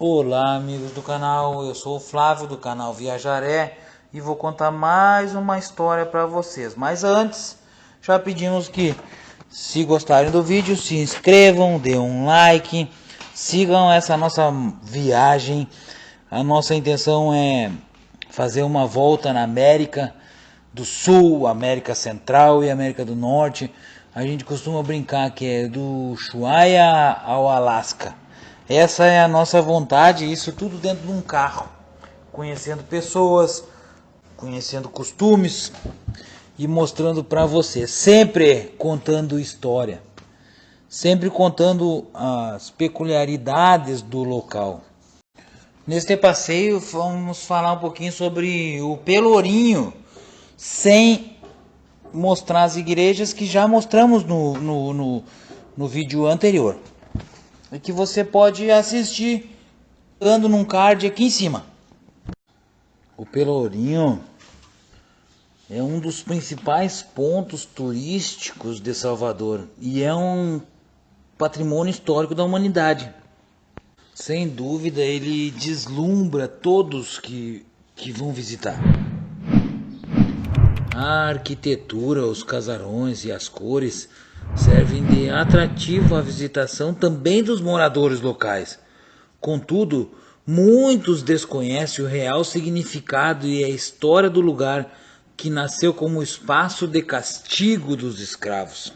Olá, amigos do canal, eu sou o Flávio do canal Viajaré e vou contar mais uma história para vocês. Mas antes, já pedimos que, se gostarem do vídeo, se inscrevam, dêem um like, sigam essa nossa viagem. A nossa intenção é fazer uma volta na América do Sul, América Central e América do Norte. A gente costuma brincar que é do Ushuaia ao Alasca. Essa é a nossa vontade, isso tudo dentro de um carro, conhecendo pessoas, conhecendo costumes e mostrando para você, sempre contando história, sempre contando as peculiaridades do local. Neste passeio vamos falar um pouquinho sobre o Pelourinho, sem mostrar as igrejas que já mostramos no vídeo anterior. E que você pode assistir dando num card aqui em cima. O Pelourinho é um dos principais pontos turísticos de Salvador e é um patrimônio histórico da humanidade. Sem dúvida, ele deslumbra todos que vão visitar. A arquitetura, os casarões e as cores servem de atrativo à visitação também dos moradores locais. Contudo, muitos desconhecem o real significado e a história do lugar que nasceu como espaço de castigo dos escravos.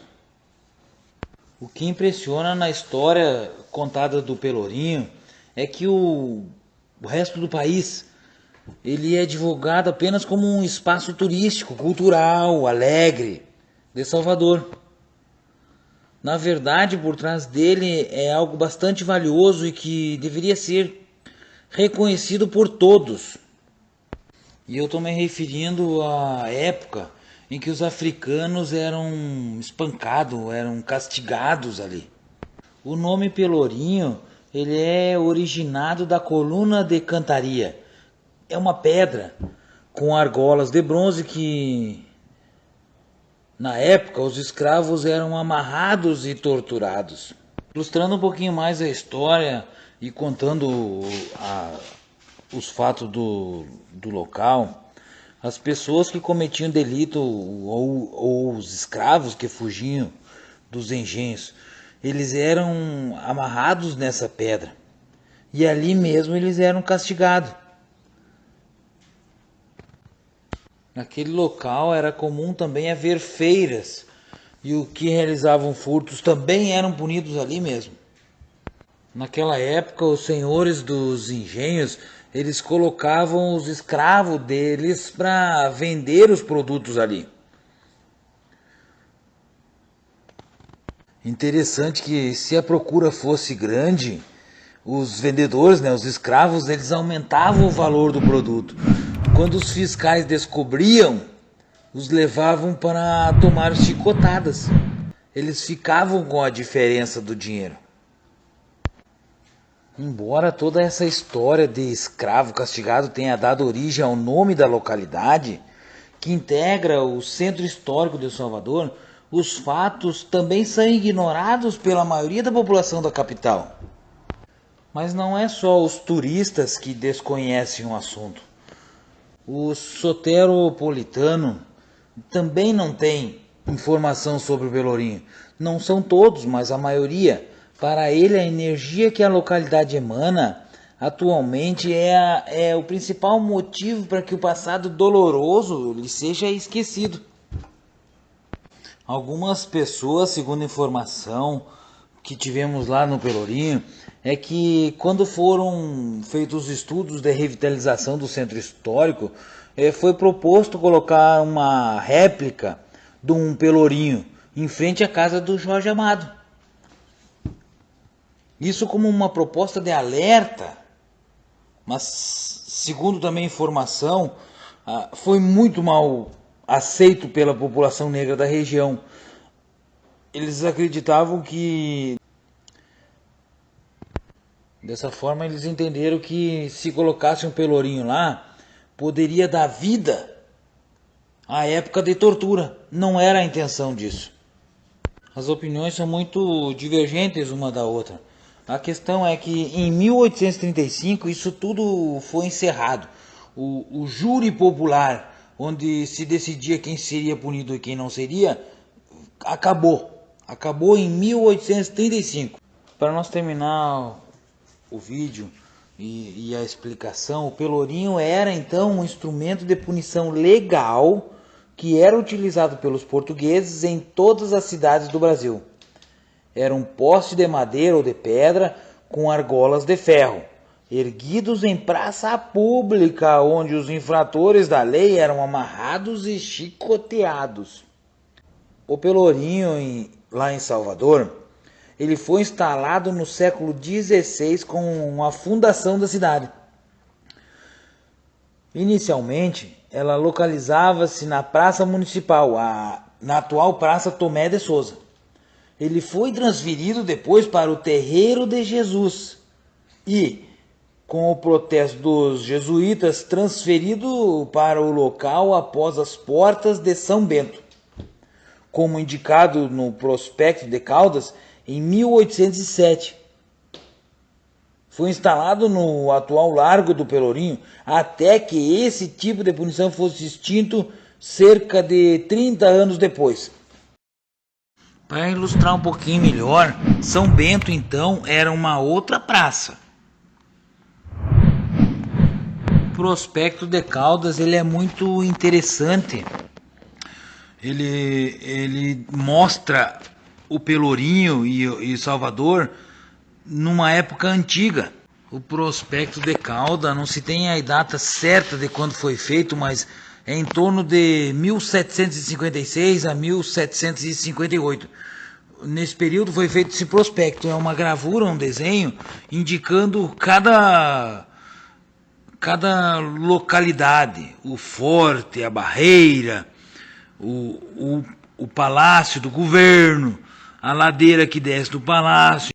O que impressiona na história contada do Pelourinho é que o resto do país ele é divulgado apenas como um espaço turístico, cultural, alegre de Salvador. Na verdade, por trás dele é algo bastante valioso e que deveria ser reconhecido por todos. E eu estou me referindo à época em que os africanos eram espancados, eram castigados ali. O nome Pelourinho ele é originado da coluna de cantaria. É uma pedra com argolas de bronze que, na época, os escravos eram amarrados e torturados. Ilustrando um pouquinho mais a história e contando os fatos do local, as pessoas que cometiam delito ou os escravos que fugiam dos engenhos, eles eram amarrados nessa pedra e ali mesmo eles eram castigados. Naquele local era comum também haver feiras, e os que realizavam furtos também eram punidos ali mesmo. Naquela época, os senhores dos engenhos, eles colocavam os escravos deles para vender os produtos ali. Interessante que se a procura fosse grande, os vendedores, os escravos, eles aumentavam o valor do produto. Quando os fiscais descobriam, os levavam para tomar chicotadas. Eles ficavam com a diferença do dinheiro. Embora toda essa história de escravo castigado tenha dado origem ao nome da localidade, que integra o centro histórico de Salvador, os fatos também são ignorados pela maioria da população da capital. Mas não é só os turistas que desconhecem o assunto. O soteropolitano também não tem informação sobre o Pelourinho. Não são todos, mas a maioria. Para ele, a energia que a localidade emana atualmente é o principal motivo para que o passado doloroso lhe seja esquecido. Algumas pessoas, segundo a informação que tivemos lá no Pelourinho, é que quando foram feitos os estudos de revitalização do centro histórico, foi proposto colocar uma réplica de um Pelourinho em frente à casa do Jorge Amado. Isso como uma proposta de alerta, mas segundo também informação, foi muito mal aceito pela população negra da região. Eles acreditavam que dessa forma eles entenderam que se colocasse um Pelourinho lá, poderia dar vida à época de tortura. Não era a intenção disso. As opiniões são muito divergentes uma da outra. A questão é que em 1835 isso tudo foi encerrado. O júri popular, onde se decidia quem seria punido e quem não seria, acabou. Acabou em 1835. Para nós terminar o vídeo e a explicação, o pelourinho era então um instrumento de punição legal que era utilizado pelos portugueses em todas as cidades do Brasil. Era um poste de madeira ou de pedra com argolas de ferro, erguidos em praça pública, onde os infratores da lei eram amarrados e chicoteados. O pelourinho, lá em Salvador, ele foi instalado no século XVI com a fundação da cidade. Inicialmente, ela localizava-se na Praça Municipal, na atual Praça Tomé de Souza. Ele foi transferido depois para o Terreiro de Jesus e, com o protesto dos jesuítas, transferido para o local após as portas de São Bento. Como indicado no Prospecto de Caldas, em 1807. Foi instalado no atual Largo do Pelourinho, até que esse tipo de punição fosse extinto cerca de 30 anos depois. Para ilustrar um pouquinho melhor, São Bento então era uma outra praça. O Prospecto de Caldas ele é muito interessante. Ele mostra o Pelourinho e Salvador numa época antiga. O Prospecto de Caldas, não se tem a data certa de quando foi feito, mas é em torno de 1756 a 1758. Nesse período foi feito esse prospecto, é uma gravura, um desenho, indicando cada localidade, o forte, a barreira, o palácio do governo, a ladeira que desce do palácio.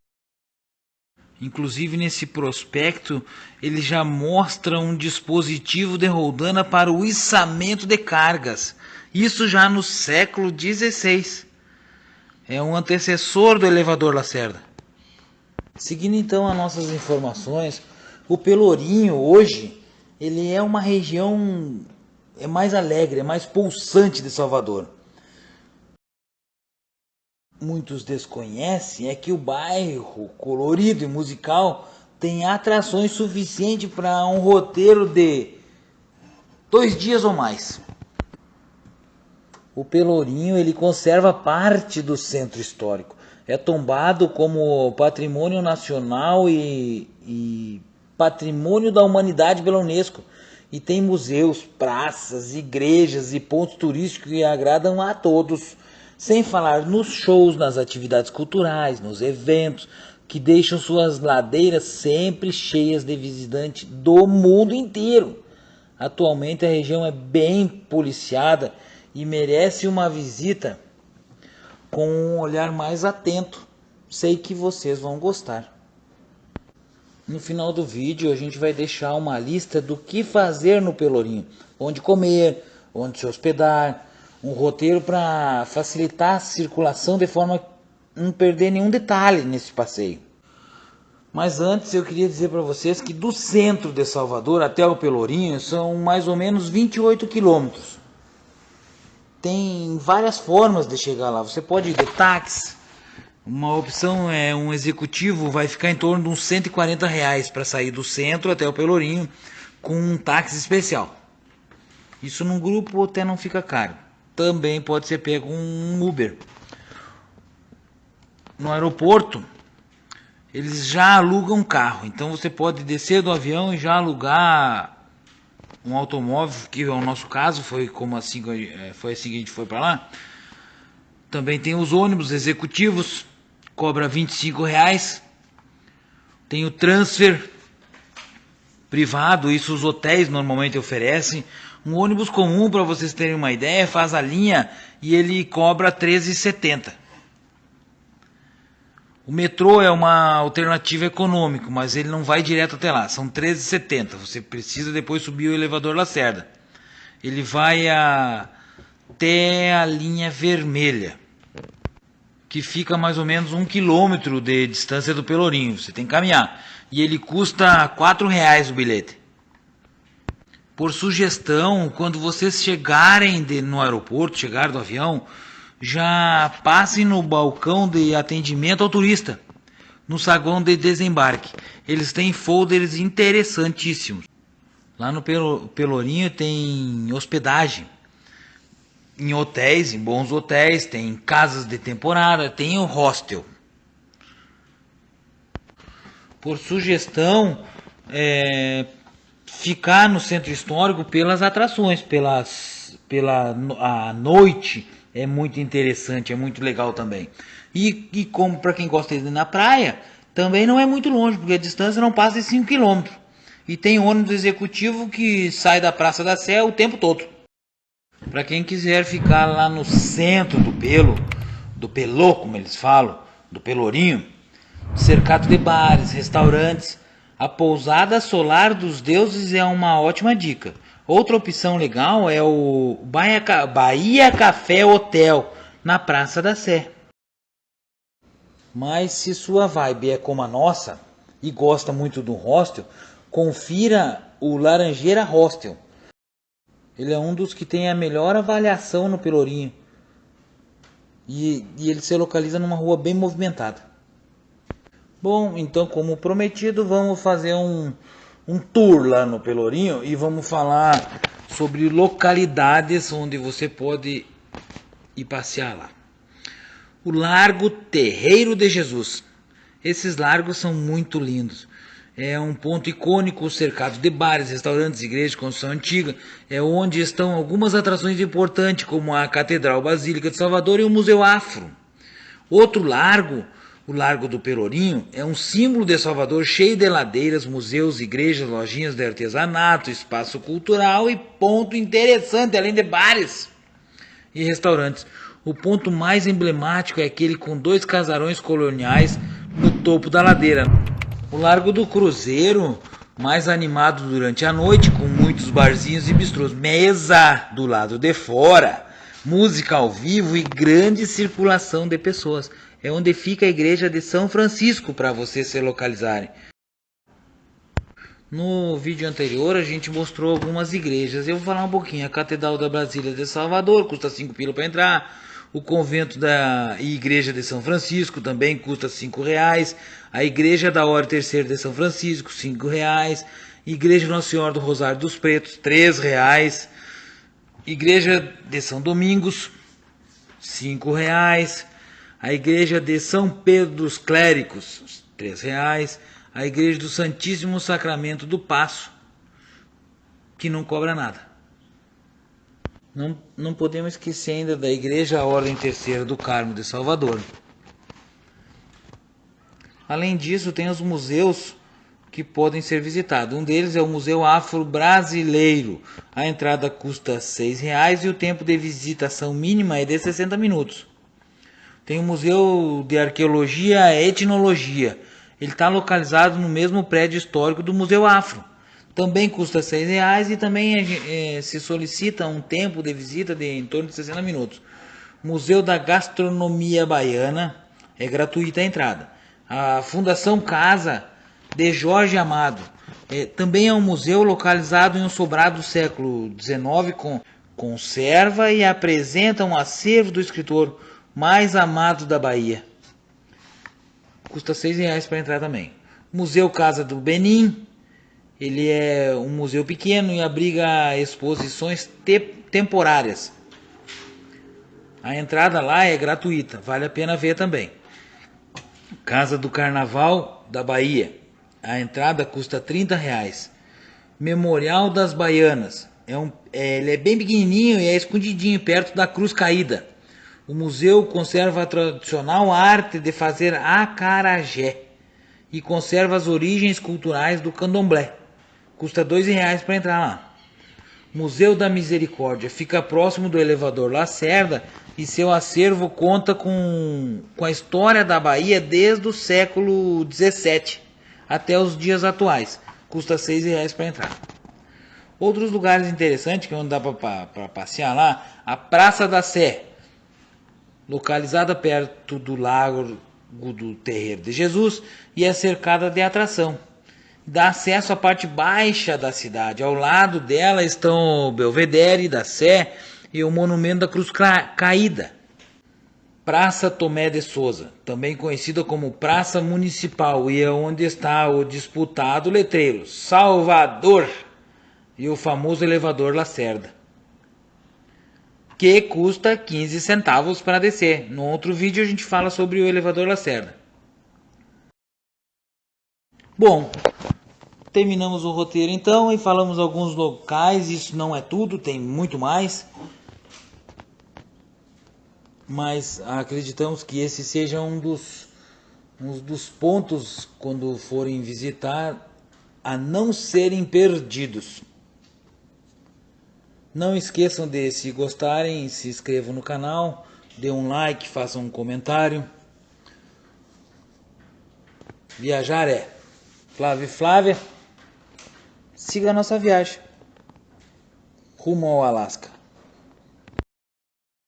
Inclusive nesse prospecto ele já mostra um dispositivo de roldana para o içamento de cargas. Isso já no século XVI. É um antecessor do elevador Lacerda. Seguindo então as nossas informações, o Pelourinho hoje ele é uma região mais alegre, mais pulsante de Salvador. Muitos desconhecem é que o bairro colorido e musical tem atrações suficientes para um roteiro de 2 dias ou mais. O Pelourinho ele conserva parte do centro histórico. É tombado como patrimônio nacional e patrimônio da humanidade pela Unesco. E tem museus, praças, igrejas e pontos turísticos que agradam a todos. Sem falar nos shows, nas atividades culturais, nos eventos, que deixam suas ladeiras sempre cheias de visitantes do mundo inteiro. Atualmente a região é bem policiada e merece uma visita com um olhar mais atento. Sei que vocês vão gostar. No final do vídeo a gente vai deixar uma lista do que fazer no Pelourinho, onde comer, onde se hospedar, um roteiro para facilitar a circulação de forma a não perder nenhum detalhe nesse passeio. Mas antes eu queria dizer para vocês que do centro de Salvador até o Pelourinho são mais ou menos 28 quilômetros. Tem várias formas de chegar lá. Você pode ir de táxi. Uma opção é um executivo, vai ficar em torno de uns R$ 140 para sair do centro até o Pelourinho com um táxi especial. Isso num grupo até não fica caro. Também pode ser pego um Uber. No aeroporto, eles já alugam um carro. Então você pode descer do avião e já alugar um automóvel, que é o nosso caso, foi assim que a gente foi para lá. Também tem os ônibus executivos, cobra R$ 25. Tem o transfer privado, isso os hotéis normalmente oferecem. Um ônibus comum, para vocês terem uma ideia, faz a linha e ele cobra R$ 13,70. O metrô é uma alternativa econômica, mas ele não vai direto até lá, são R$ 13,70. Você precisa depois subir o elevador Lacerda. Ele vai até a linha vermelha, que fica mais ou menos 1 quilômetro de distância do Pelourinho. Você tem que caminhar. E ele custa R$ 4 o bilhete. Por sugestão, quando vocês chegarem no aeroporto, chegar do avião, já passem no balcão de atendimento ao turista, no saguão de desembarque. Eles têm folders interessantíssimos. Lá no Pelourinho tem hospedagem. Em hotéis, em bons hotéis, tem casas de temporada, tem o hostel. Por sugestão, ficar no centro histórico pelas atrações, a noite é muito interessante, é muito legal também. E como para quem gosta de ir na praia, também não é muito longe, porque a distância não passa de 5 quilômetros. E tem ônibus executivo que sai da Praça da Sé o tempo todo. Para quem quiser ficar lá no centro do Pelô, como eles falam, do Pelourinho, cercado de bares, restaurantes, a pousada solar dos deuses é uma ótima dica. Outra opção legal é o Bahia Café Hotel, na Praça da Sé. Mas se sua vibe é como a nossa e gosta muito do hostel, confira o Laranjeira Hostel. Ele é um dos que tem a melhor avaliação no Pelourinho. E ele se localiza numa rua bem movimentada. Bom, então como prometido, vamos fazer um tour lá no Pelourinho e vamos falar sobre localidades onde você pode ir passear lá. O Largo Terreiro de Jesus. Esses largos são muito lindos. É um ponto icônico cercado de bares, restaurantes, igrejas de construção antiga. É onde estão algumas atrações importantes, como a Catedral Basílica de Salvador e o Museu Afro. Outro largo, o Largo do Pelourinho, é um símbolo de Salvador cheio de ladeiras, museus, igrejas, lojinhas de artesanato, espaço cultural e ponto interessante, além de bares e restaurantes. O ponto mais emblemático é aquele com 2 casarões coloniais no topo da ladeira. O Largo do Cruzeiro, mais animado durante a noite, com muitos barzinhos e bistrôs. Mesa do lado de fora, música ao vivo e grande circulação de pessoas. É onde fica a igreja de São Francisco, para vocês se localizarem. No vídeo anterior a gente mostrou algumas igrejas. Eu vou falar um pouquinho. A Catedral da Basílica de Salvador custa 5 pila para entrar. O convento da Igreja de São Francisco também custa R$ 5. A Igreja da Ordem Terceira de São Francisco, R$ 5. Igreja Nossa Senhora do Rosário dos Pretos, R$ 3. Igreja de São Domingos, R$ 5. A Igreja de São Pedro dos Clérigos, R$ 3. A Igreja do Santíssimo Sacramento do Paço, que não cobra nada. Não podemos esquecer ainda da Igreja Ordem Terceira do Carmo de Salvador. Além disso, tem os museus que podem ser visitados. Um deles é o Museu Afro-Brasileiro. A entrada custa R$ 6 e o tempo de visitação mínima é de 60 minutos. Tem o Museu de Arqueologia e Etnologia. Ele está localizado no mesmo prédio histórico do Museu Afro. Também custa R$ 6 e também se solicita um tempo de visita de em torno de 60 minutos. Museu da Gastronomia Baiana, é gratuita a entrada. A Fundação Casa de Jorge Amado, também é um museu localizado em um sobrado do século XIX, conserva e apresenta um acervo do escritor mais amado da Bahia. Custa R$ 6 para entrar também. Museu Casa do Benim. Ele é um museu pequeno e abriga exposições temporárias. A entrada lá é gratuita, vale a pena ver também. Casa do Carnaval da Bahia. A entrada custa R$ 30. Memorial das Baianas. Ele é bem pequenininho e é escondidinho, perto da Cruz Caída. O museu conserva a tradicional arte de fazer acarajé e conserva as origens culturais do candomblé. Custa R$ 2 para entrar lá. Museu da Misericórdia fica próximo do elevador Lacerda e seu acervo conta com a história da Bahia desde o século XVII até os dias atuais. Custa R$ 6 para entrar. Outros lugares interessantes que não dá para passear lá, a Praça da Sé. localizada perto do Lago do Terreiro de Jesus e é cercada de atração. Dá acesso à parte baixa da cidade. Ao lado dela estão o Belvedere da Sé e o Monumento da Cruz Caída. Praça Tomé de Souza, também conhecida como Praça Municipal, e é onde está o disputado letreiro Salvador e o famoso elevador Lacerda, que custa 15 centavos para descer. No outro vídeo a gente fala sobre o elevador Lacerda. Bom, terminamos o roteiro então e falamos alguns locais. Isso não é tudo, tem muito mais. Mas acreditamos que esse seja um dos pontos, quando forem visitar, a não serem perdidos. Não esqueçam de, se gostarem, se inscrevam no canal, dê um like, façam um comentário. Viajar é Flávio e Flávia. Siga a nossa viagem rumo ao Alasca.